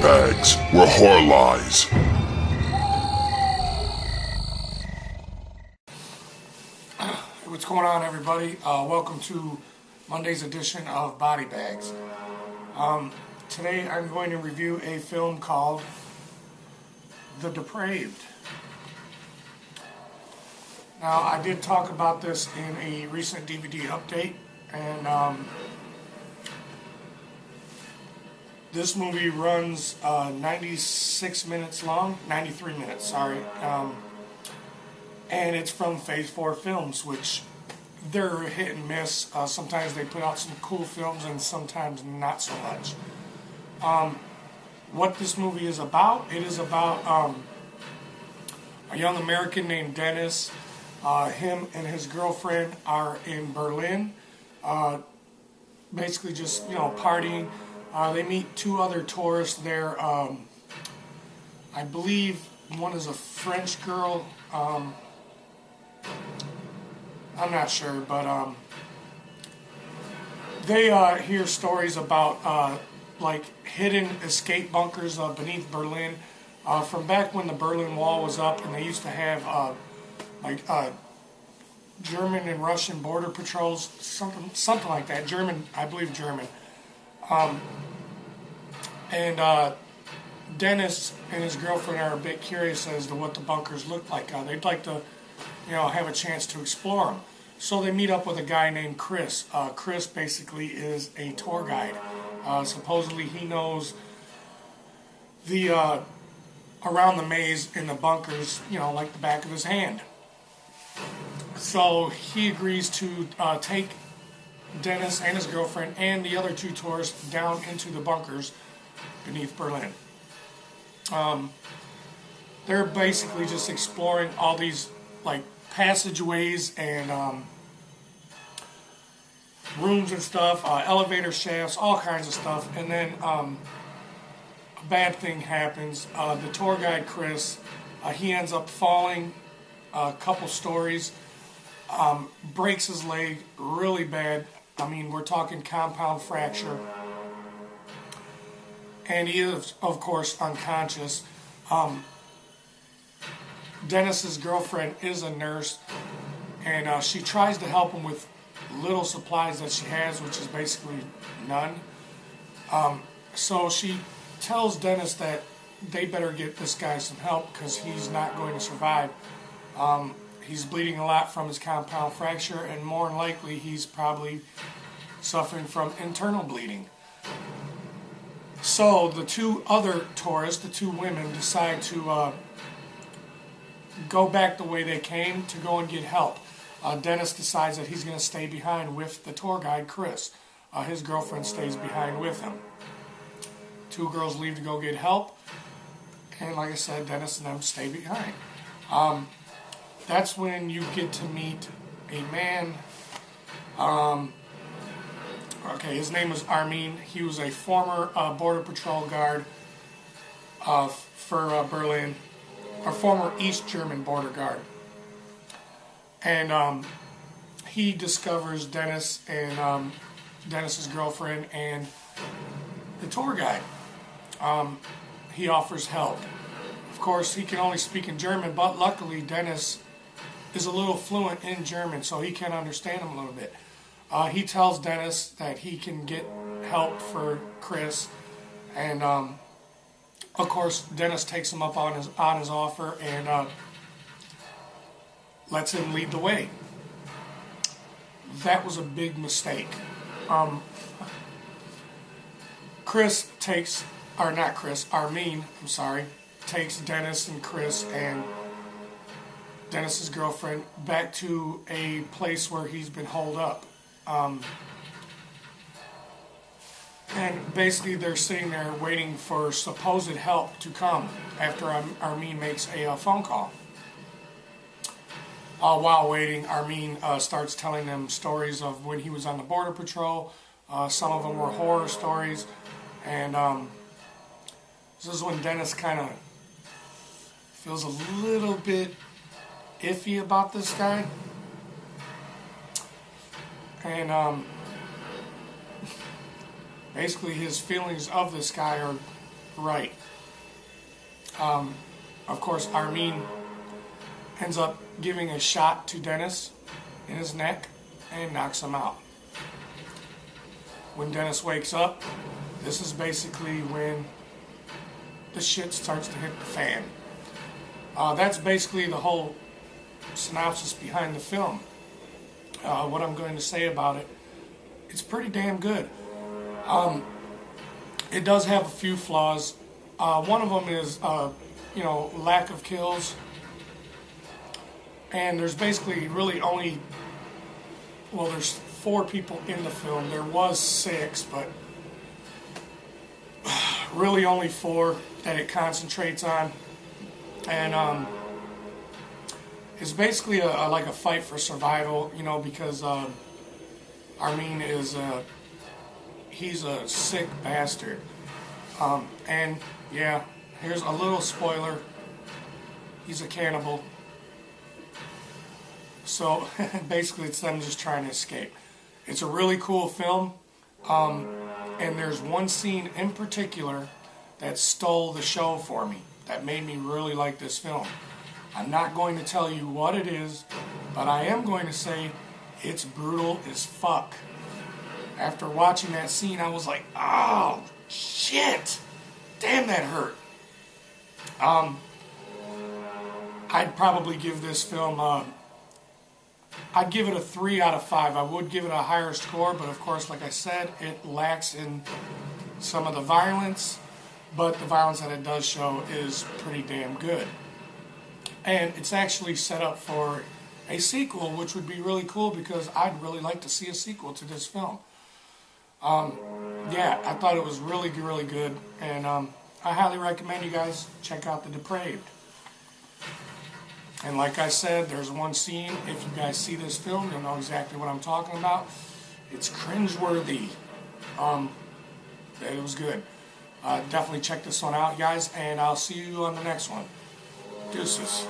Bodybags, where horror lies. Hey, what's going on, everybody? Welcome to Monday's edition of Bodybags. Today I'm going to review a film called The Depraved. Now, I did talk about this in a recent DVD update, and this movie runs 96 minutes long, 93 minutes, sorry, and it's from Phase 4 Films, which they're hit and miss. Sometimes they put out some cool films and sometimes not so much. What this movie is about, it is about a young American named Dennis. Him and his girlfriend are in Berlin, basically just, partying. They meet two other tourists there. I believe one is a French girl. I'm not sure, but they hear stories about like hidden escape bunkers beneath Berlin from back when the Berlin Wall was up, and they used to have German and Russian border patrols, something like that. I believe German. And Dennis and his girlfriend are a bit curious as to what the bunkers look like. They'd like to, have a chance to explore them. So they meet up with a guy named Chris. Chris basically is a tour guide. Supposedly he knows the around the maze in the bunkers, like the back of his hand. So he agrees to take Dennis and his girlfriend and the other two tourists down into the bunkers beneath Berlin. They're basically just exploring all these passageways and rooms and stuff, elevator shafts, all kinds of stuff. And then a bad thing happens. The tour guide Chris, he ends up falling a couple stories, breaks his leg really bad. I mean, we're talking compound fracture. And he is, of course, unconscious. Dennis's girlfriend is a nurse, and she tries to help him with little supplies that she has, which is basically none. So she tells Dennis that they better get this guy some help because he's not going to survive. He's bleeding a lot from his compound fracture, and more than likely he's probably suffering from internal bleeding. So the two other tourists, the two women, decide to go back the way they came to go and get help. Dennis decides that he's going to stay behind with the tour guide, Chris. His girlfriend stays behind with him. Two girls leave to go get help. And like I said, Dennis and them stay behind. That's when you get to meet a man. His name was Armin. He was a former Border Patrol guard for Berlin, or former East German border guard. And he discovers Dennis and Dennis's girlfriend and the tour guide. He offers help. Of course, he can only speak in German, but luckily Dennis is a little fluent in German, so he can understand him a little bit. He tells Dennis that he can get help for Chris, and of course Dennis takes him up on his offer and lets him lead the way. That was a big mistake. Armin, takes Dennis and Chris and Dennis's girlfriend back to a place where he's been holed up. And basically they're sitting there waiting for supposed help to come after Armin makes a phone call. While waiting, Armin starts telling them stories of when he was on the Border Patrol. Some of them were horror stories. And this is when Dennis kind of feels a little bit iffy about this guy. And basically his feelings of this guy are right. Of course, Armin ends up giving a shot to Dennis in his neck and knocks him out. When Dennis wakes up, this is basically when the shit starts to hit the fan. That's basically the whole synopsis behind the film. What I'm going to say about it, it's pretty damn good. It does have a few flaws. One of them is, lack of kills. And there's basically really only, there's 4 people in the film. There was 6, but really only 4 that it concentrates on. And it's basically like a fight for survival, because Armin is he's a sick bastard. And yeah, here's a little spoiler. He's a cannibal. So basically it's them just trying to escape. It's a really cool film. And there's one scene in particular that stole the show for me, that made me really like this film. I'm not going to tell you what it is, but I am going to say it's brutal as fuck. After watching that scene, I was like, oh, shit. Damn, that hurt. I'd probably give this film, I'd give it a 3 out of 5. I would give it a higher score, but of course, like I said, it lacks in some of the violence, but the violence that it does show is pretty damn good. And it's actually set up for a sequel, which would be really cool because I'd really like to see a sequel to this film. Yeah, I thought it was really, really good, and I highly recommend you guys check out The Depraved. And like I said, there's one scene, if you guys see this film, you'll know exactly what I'm talking about. It's cringeworthy. It was good. Definitely check this one out, guys, and I'll see you on the next one. Deuces.